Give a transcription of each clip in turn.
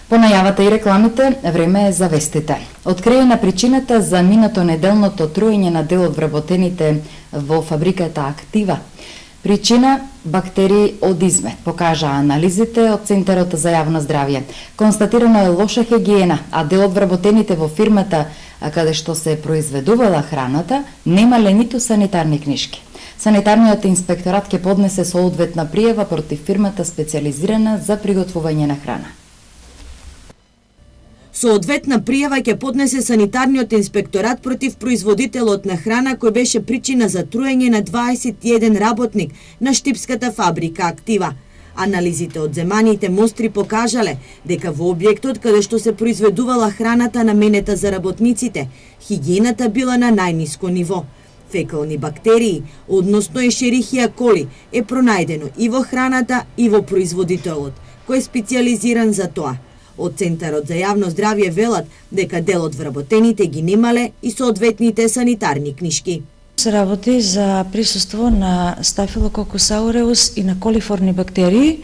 По најавата и рекламите, време е за вестите. Откриена причината за минато неделното труење на дел од вработените во фабриката Актива. Причина – бактерии од изме, покажа анализите од Центарот за јавно здравје. Констатирано е лоша хигиена, а дел од вработените во фирмата каде што се произведувала храната немале ниту санитарни книшки. Санитарниот инспекторат ќе поднесе соодветна пријава против фирмата специјализирана за приготвување на храна. Соодветна пријава ќе поднесе санитарниот инспекторат против производителот на храна кој беше причина за труење на 21 работник на штипската фабрика Актива. Анализите од земаните мостри покажале дека во објектот каде што се произведувала храната наменета за работниците, хигиената била на најниско ниво. Фекални бактерии, односно Ешерихија коли, е пронајдено и во храната и во производителот, кој е специјализиран за тоа. Од Центарот за јавно здравје велат дека дел од вработените ги немале и соодветните санитарни книшки. Се работи за присуство на Staphylococcus aureus и на колиформни бактерии.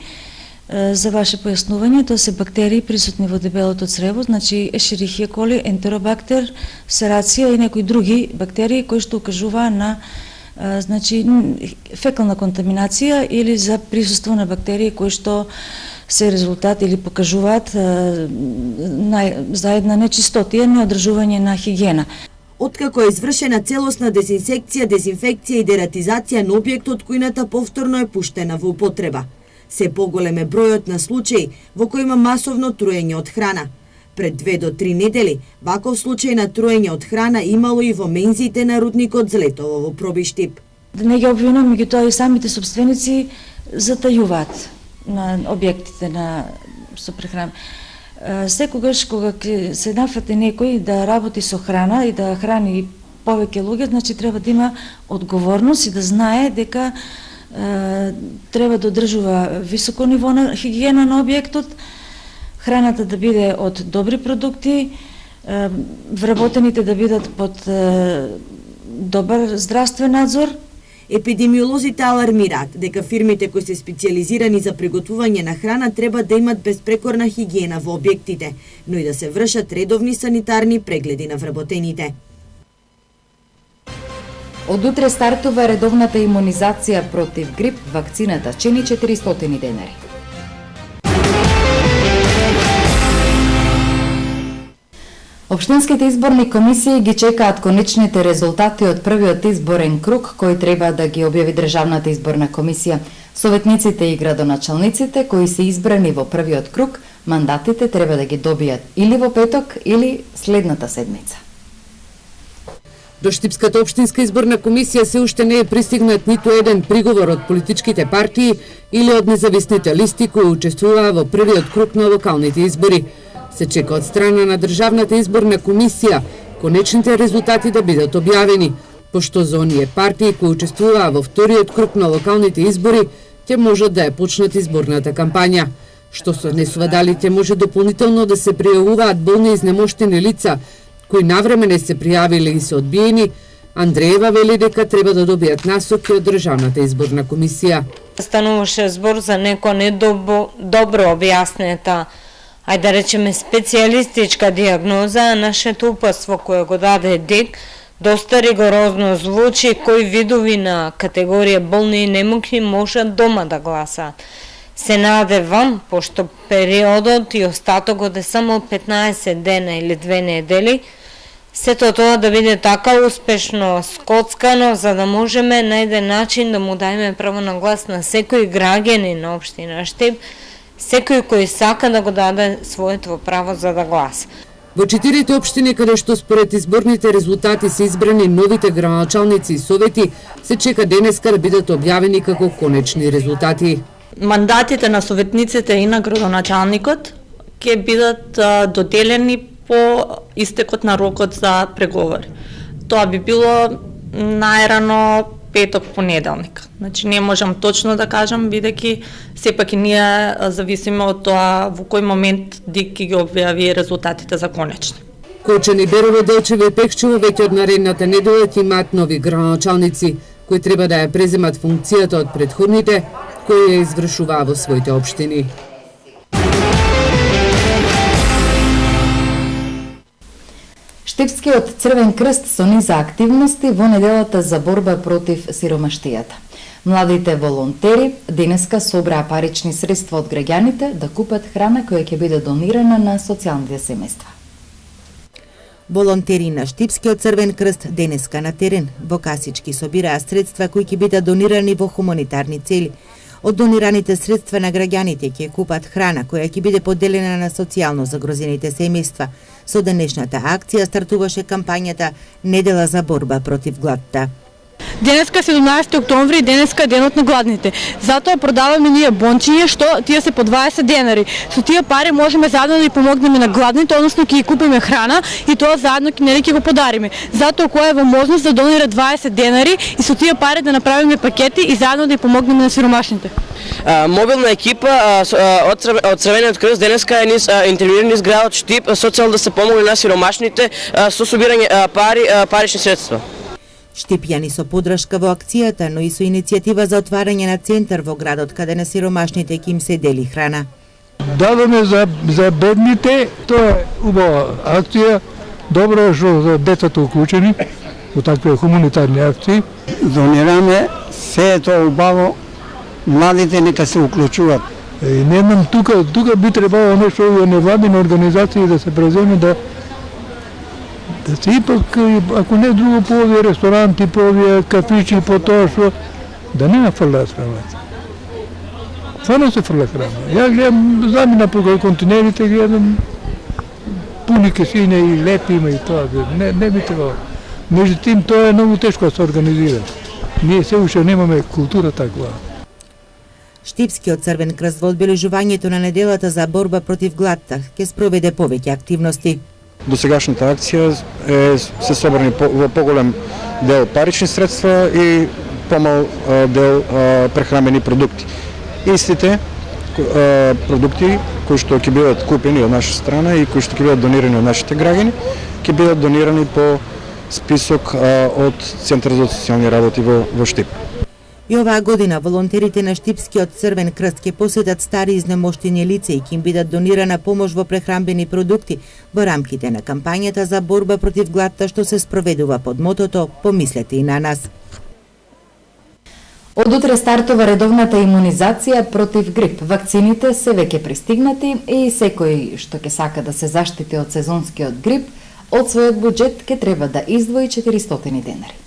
За ваше појаснување, тоа се бактерии присутни во дебелото црево, значи Escherichia coli, Enterobacter, Serratia и некои други бактерии кои што укажуваа на значи фекална контаминација или за присуство на бактерии кои што се резултат или покажуваат за една нечистотија, неодржување на хигиена. Откако е извршена целосна дезинсекција, дезинфекција и дератизација на објектот, кујната повторно е пуштена во употреба. Се поголем е бројот на случаи во кои има масовно труење од храна. Пред 2 до 3 недели, ваков случај на труење од храна имало и во мензите на рудникот Злетово во Пробиштип. Да не ги обвинувам, меѓутоа и самите собственици затајуваат на објектите на со прехрана. Секогаш кога се нафати некој да работи со храна и да храни повеќе луѓе, значи треба да има одговорност и да знае дека треба да одржува високо ниво на хигиена на објектот, храната да биде од добри продукти, вработените да бидат под добар здравствен надзор. Епидемиолозите алармираат дека фирмите кои се специјализирани за приготвување на храна треба да имат безпрекорна хигиена во објектите, но и да се вршат редовни санитарни прегледи на вработените. Од утре стартува редовната имунизација против грип, вакцината чини 400 денари. Општинските изборни комисии ги чекаат конечните резултати од првиот изборен круг кој треба да ги објави Државната изборна комисија. Советниците и градоначалниците кои се избрани во првиот круг, мандатите треба да ги добијат или во петок или следната седмица. До Штипската општинска изборна комисија се уште не е пристигнат ниту еден приговор од политичките партии или од независните листи кои учествуваа во првиот круг на локалните избори. Се чека од страна на Државната изборна комисија конечните резултати да бидат објавени, пошто за оние партии кои учествуваа во вториот круг на локалните избори ќе можат да ја почнат изборната кампања. Што се однесува дали ќе може дополнително да се пријавуваат болни изнемоштени лица кои навреме не се пријавиле и се одбиени, Андреева вели дека треба да добијат насоки од Државната изборна комисија. Стануваше збор за неко недобро објаснета, ајде да речеме специјалистичка дијагноза, а нашето упатство кое го даде ДИК доста ригорозно звучи кои видови на категорија болни и немокни можат дома да гласаат. Се надевам, пошто периодот и остатокот е само 15 дена или 2 недели, сето тоа да биде така успешно скоцкано, за да можеме на еден начин да му дајме право на глас на секој граѓанин на општина Штип, секој кој сака да го даде своето право за да гласа. Во 4 општини каде што според изборните резултати се избрани новите градоначалници и совети, се чека денеска да бидат објавени како конечни резултати. Мандатите на советниците и на градоначалникот ќе бидат доделени по истекот на рокот за преговори. Тоа би било најрано петок, понеделник. Значи не можам точно да кажам, бидејќи сепак и ние зависиме од тоа во кој момент ДИК ќе ги објави резултатите за конечни. Кочани, Берово, Делчево и Пекчево веќе од наредната недела ќе имаат нови градоначалници кои треба да ја преземат функцијата од претходните кои ја извршуваа во своите општини. Штипскиот Црвен крст со низа активности во неделата за борба против сиромаштијата. Младите волонтери денеска собраа парични средства од граѓаните да купат храна која ќе биде донирана на социјалните семејства. Волонтери на Штипскиот Црвен крст денеска на терен во Касички собираа средства кои ќе бидат донирани во хуманитарни цели. Од донираните средства на граѓаните ќе купат храна која ќе биде поделена на социјално загрозените семејства. Со денешната акција стартуваше кампањата Недела за борба против гладта. Денеска 17 октомври, денеска е денот на гладните. Затоа продаваме ние бончиња, што тие се по 20 денари. Со тие пари можеме заедно да ги помогнеме на гладните, односно ќе ги купиме храна и тоа заедно ќе го подариме. Затоа кој е во можност да донира 20 денари и со тие пари да направиме пакети и заедно да ги помогнеме на сиромашните. Мобилна екипа од Црвениот крст денеска е интервјуирани низ градот Штип со цел да се помогне на сиромашните со собирање парични средства. Штипјани со подршка во акцијата, но и со иницијатива за отварање на центар во градот каде на сиромашните ќе им се дели храна. Дадоме за бедните, тоа е убава акција, добро што за децата уклучени во такви хуманитарни акции. Донираме, се е тоа убаво, младите нека се уклучуваат. Не знам, тука би требало нешто во невладини организации да се преземе да се ипак, ако не друго по овие ресторанти, по овие кафичи, по тоа што да не фрлаат храна. Фано се фрла храна. Ја гледам, замина по континерите, гледам пуни кесиња и лепи има и тоа. Не би требало. Меѓутоа, тоа е многу тешко да се организира. Ние се уште немаме култура таква. Штипскиот Црвен крст во одбележувањето на неделата за борба против гладта ќе спроведе повеќе активности. До сегашната акција се собрани во поголем дел парични средства и помал дел прехранбени продукти. Истите продукти кои што ќе бидат купени од наша страна и кои што ќе бидат донирани од нашите граѓани, ќе бидат донирани по список од Центарот за социјални работи во Штип. И оваа година волонтерите на Штипскиот Црвен крст ќе посетат стари изнемоштени лица и ќе им бидат донирана помош во прехранбени продукти во рамките на кампањата за борба против гладта што се спроведува под мотото "Помислете и на нас". Од утре стартува редовната имунизација против грип. Вакцините се веќе пристигнати и секој што ќе сака да се заштити од сезонскиот грип, од својот буџет ќе треба да издвои 400 денари.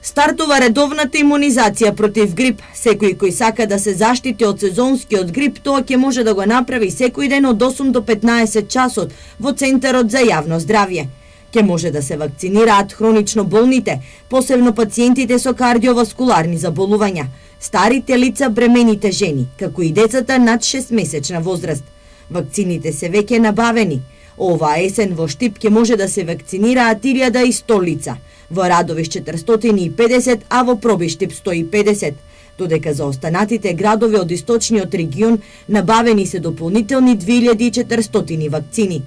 Стартува редовната имунизација против грип. Секој кој сака да се заштити од сезонскиот грип, тоа ќе може да го направи секој ден од 8 до 15 часот во Центарот за јавно здравје. Ќе може да се вакцинираат хронично болните, посебно пациентите со кардиоваскуларни заболувања, старите лица, бремените жени, како и децата над 6-месечна возраст. Вакцините се веќе набавени. Оваа есен во Штип ќе може да се вакцинираат 1100 лица, во Радовиш 450, а во Пробиштип 150, додека за останатите градови од источниот регион набавени се дополнителни 2400 вакцини.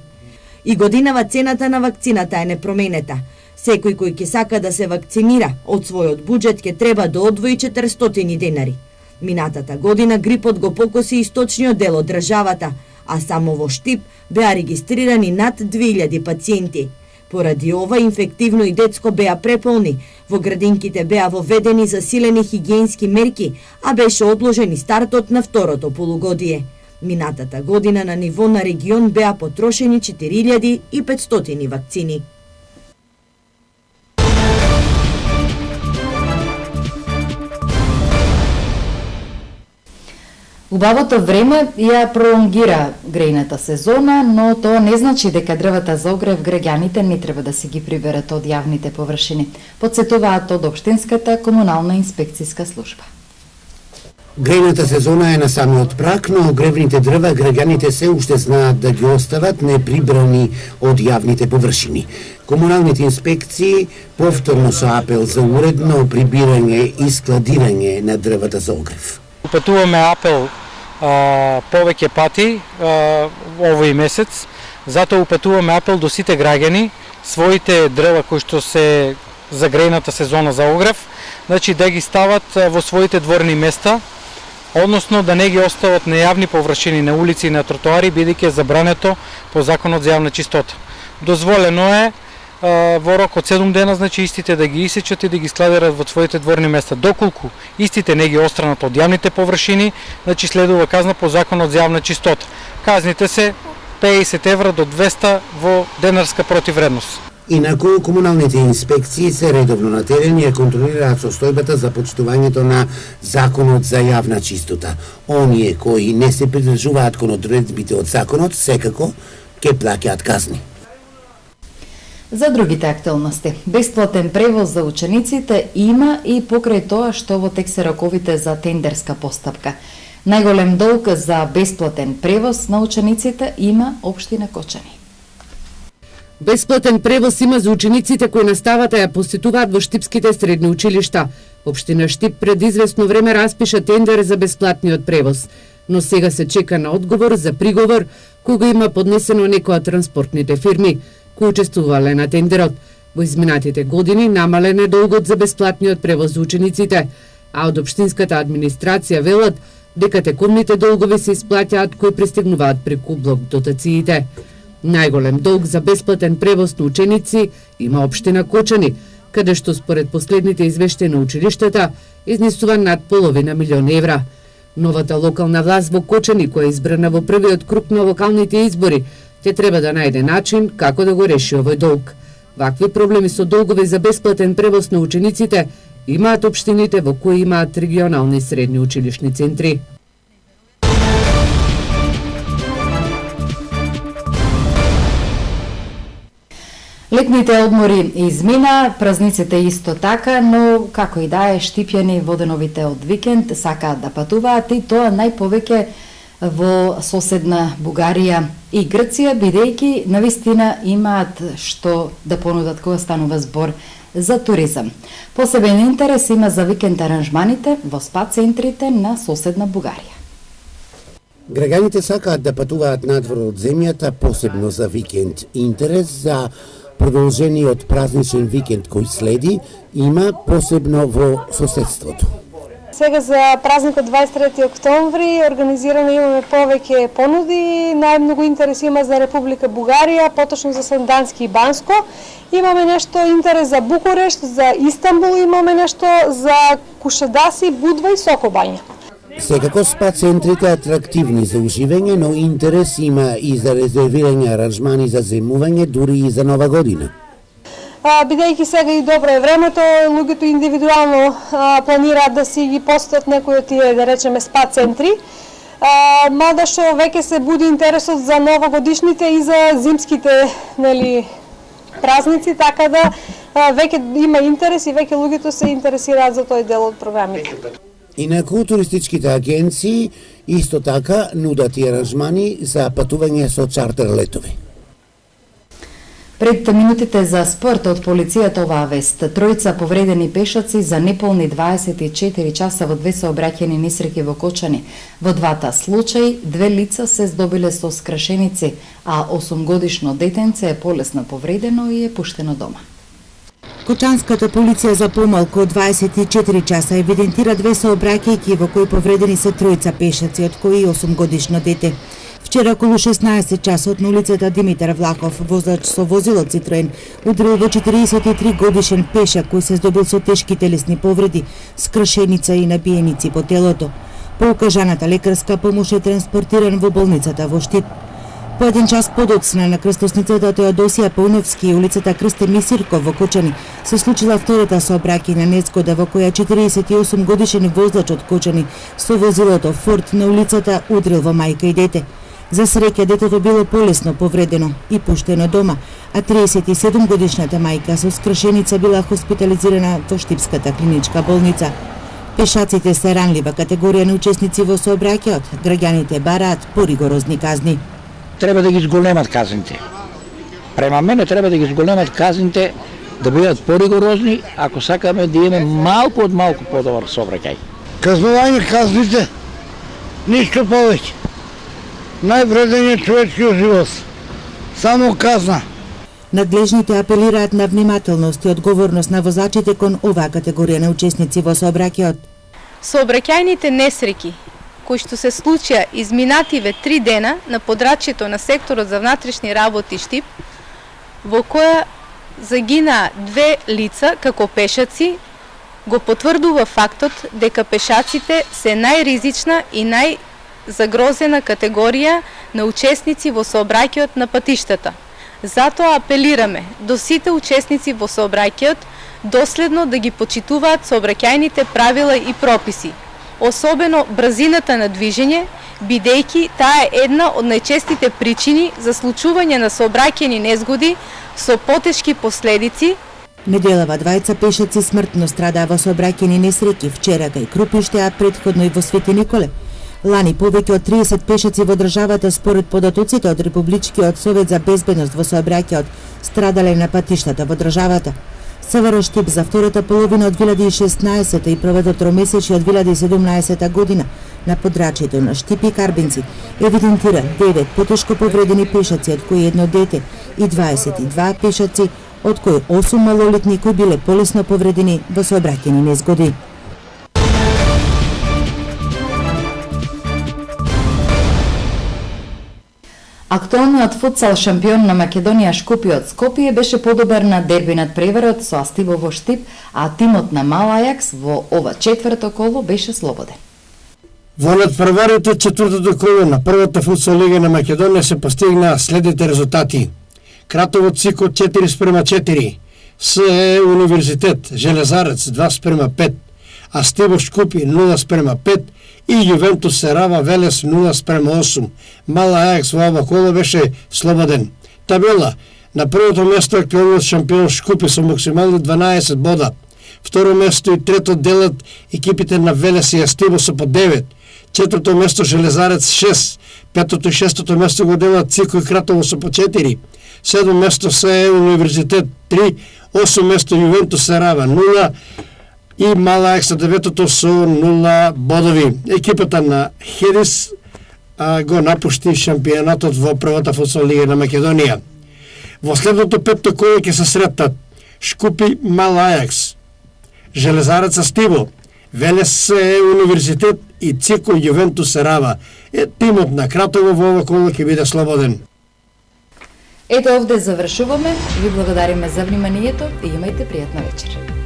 И годинава цената на вакцината е непроменета. Секој кој ќе сака да се вакцинира од својот буџет ќе треба да одвои 400 денари. Минатата година грипот го покоси источниот дел од државата, а само во Штип беа регистрирани над 2000 пациенти. Поради ова инфективно и детско беа преполни, во градинките беа воведени засилени хигиенски мерки, а беше одложен и стартот на второто полугодие. Минатата година на ниво на регион беа потрошени 4500 вакцини. Убавото време ја пролонгира грејната сезона, но тоа не значи дека дрвата за огрев граѓаните не треба да си ги приберат од јавните површини. Подсетуваат од Општинската комунална инспекцијска служба. Грејната сезона е на самиот прак, но огревните дрва граѓаните се уште знаат да ги остават неприбрани од јавните површини. Комуналните инспекции повторно со апел за уредно прибирање и складирање на дрвата за огрев. Упатуваме апел повеќе пати овој месец, затоа упатуваме апел до сите граѓани, своите дрва кои што се за грејната сезона за огрев, значи да ги стават во своите дворни места, односно да не ги остават на јавни површини, на улици и на тротоари, бидејќи е забрането по Законот за јавна чистота. дозволено е во рок од 7 дена, значи истите да ги исечат и да ги складират во своите дворни места. Доколку истите не ги отстранат од јавните површини, значи следува казна по Законот за јавна чистота. Казните се 50 евра до 200 во денарска противредност. Инаку, комуналните инспекции се редовно на терен и контролираат состојбата за почитувањето на Законот за јавна чистота. Оние кои не се придржуваат кон одредбите од законот, секако ќе плаќаат казни. За другите актуалности, бесплатен превоз за учениците има и покрај тоа што во тек се роковите за тендерска постапка. Најголем долг за бесплатен превоз на учениците има општина Кочани. Бесплатен превоз има за учениците кои наставата ја посетуваат во штипските средни училишта. Општина Штип пред известно време распиша тендер за бесплатниот превоз, но сега се чека на одговор за приговор кога има поднесено некоја од транспортните фирми кои учествувале на тендерот. Во изминатите години намален е долгот за бесплатниот превоз за учениците, а од општинската администрација велат дека текомните долгови се исплаќаат кои пристигнуваат преку блок дотациите. Најголем долг за бесплатен превоз на ученици има општина Кочани, каде што според последните извештаи на училиштата изнесува над половина милион евра. Новата локална власт во Кочани, која е избрана во првиот круг на локалните избори, ќе треба да најде начин како да го реши овој долг. Вакви проблеми со долгови за бесплатен превоз на учениците имаат општините во кои имаат регионални средни училишни центри. Летните одмори измина, празниците исто така, но како и да е, штипјани воденовите од викенд сакаат да патуваат и тоа најповеќе во соседна Бугарија и Грција, бидејќи навистина имаат што да понудат кога станува збор за туризам. Посебен интерес има за викенд аранжманите во спа центрите на соседна Бугарија. Граѓаните сакаат да патуваат надвор од земјата, посебно за викенд. Интерес за продолжениот празничен викенд кој следи има посебно во соседството. Сега за празникот 23 октомври организирано имаме повеќе понуди, најмногу интерес има за Република Бугарија, поточно за Сандански и Банско. Имаме нешто интерес за Букурешт, за Истанбул, имаме нешто за Кушадаси, Будва и Сокобања. Секако спа центрите атрактивни за уживање, но интерес има и за резервирање аранжмани за земување, дури и за Нова година. Бидејќи сега и добро е времето, луѓето индивидуално планираат да си ги посетат некои од тие, да речеме, спа центри. Мада што веќе се буди интересот за новогодишните и за зимските, нели, празници, така да веќе има интерес и веќе луѓето се интересираат за тој дел од програмите. Инаку туристичките агенции исто така нудат и аранжмани за патување со чартер летови. Пред минутите за спорт од полицијата оваа вест. Тројца повредени пешаци за неполни 24 часа во две сообраќајни несреќи во Кочани. Во двата случаи, две лица се здобиле со скрашеници, а 8-годишно детенце е полесно повредено и е пуштено дома. Кочанската полиција за помалку од 24 часа евидентира две сообраќајки во кои повредени се тројца пешаци, од кои 8-годишно дете. Вчера околу 16 часот на улицата Димитар Влахов, возач со возило Цитроен удрил во 43 годишен пешак кој се здобил со тешки телесни повреди, скршеница и набиеници по телото. По укажаната лекарска помош е транспортиран во болницата во Штип. По еден час подоцна на крстосницата Теодосија Пауновски и улицата Крсте Мисирков во Кочани се случила втората сообраќајна незгода во која 48 годишен возач од Кочани со возилото Форд на улицата удрил во мајка и дете. За среќа детето било полесно повредено и пуштено дома, а 37 годишната мајка со скршеница била хоспитализирана во Штипската клиничка болница. Пешаците се ранлива категорија на учесници во сообраќајот. Граѓаните бараат поригорозни казни. Треба да ги зголемат казните. Према мене треба да ги зголемат казните, да бидат поригорозни, ако сакаме да имаме малку од малку подобар сообраќај. Казнување казните, ништо повеќе. Највреден е човечкиот живот. Само казна. Надлежните апелираат на внимателност и одговорност на возачите кон оваа категорија на учесници во сообраќајот. Сообраќајните несреќи кои што се случија изминативе 3 дена на подрачјето на секторот за внатрешни работи Штип, во која загина 2 лица како пешаци, го потврдува фактот дека пешаците се најризична и најзагрозена категорија на учесници во сообраќајот на патиштата. Затоа апелираме до сите учесници во сообраќајот доследно да ги почитуваат сообраќајните правила и прописи, особено брзината на движење, бидејќи таа е една од најчестите причини за случување на сообраќајни незгоди со потешки последици. Неделава двајца пешаци смртно страдаа во сообраќајни несреќи вчера кај Крупиште, а претходно и во Свети Николе. Лани повеќе од 30 пешаци во државата според податоците од Републичкиот совет за безбедност во сообраќајот страдале на патиштата во државата. СВР Штип за втората половина од 2016 и првото тромесечје од 2017 година на подрачјето на Штип и Карбинци евидентира 9 потешко повредени пешаци, од кои едно дете, и 22 пешаци, од кои 8 малолетни кои биле полесно повредени во сообраќајни незгоди. Актуелниот футсал шампион на Македонија Шкупје од Скопје беше подобар на дерби над Преварот со Астиво во Штип, а тимот на Мал Ајакс во ова четврто коло беше слободен. Во надпреварите четвртото коло на првата футсал лига на Македонија се постигнаа следните резултати. Кратово Цико 4:4, СЕ Универзитет Железарец 2:5, Астиво Шкупје 0:5 и Јувентус Серава Велес 0:8. Мал Ајакс во ова коло беше слободен. Табела: на првото место актуелниот шампион Шкупје со максимални 12 бода. Второ место и трето делат екипите на Велес и Астиво со по 9. Четврто место Железарец 6. Петото и шестото место го делат Цико и Кратово со по 4. Седмо место СЕ Универзитет 3. Осмо место Јувентус Серава 0. И Мал Ајакс на деветото со 0 бодови. Екипата на Херис го напушти шампионатот во првата футсал лига на Македонија. Во следното петто коло ќе се сретнат Шкупи Мал Ајакс, Железарец Астиво, Велес СЕ Универзитет и Цико Јувентус Серава. Тимот на Кратово во ова коло ќе биде слободен. Ето овде завршуваме. Ви благодариме за вниманието и имајте пријатна вечер.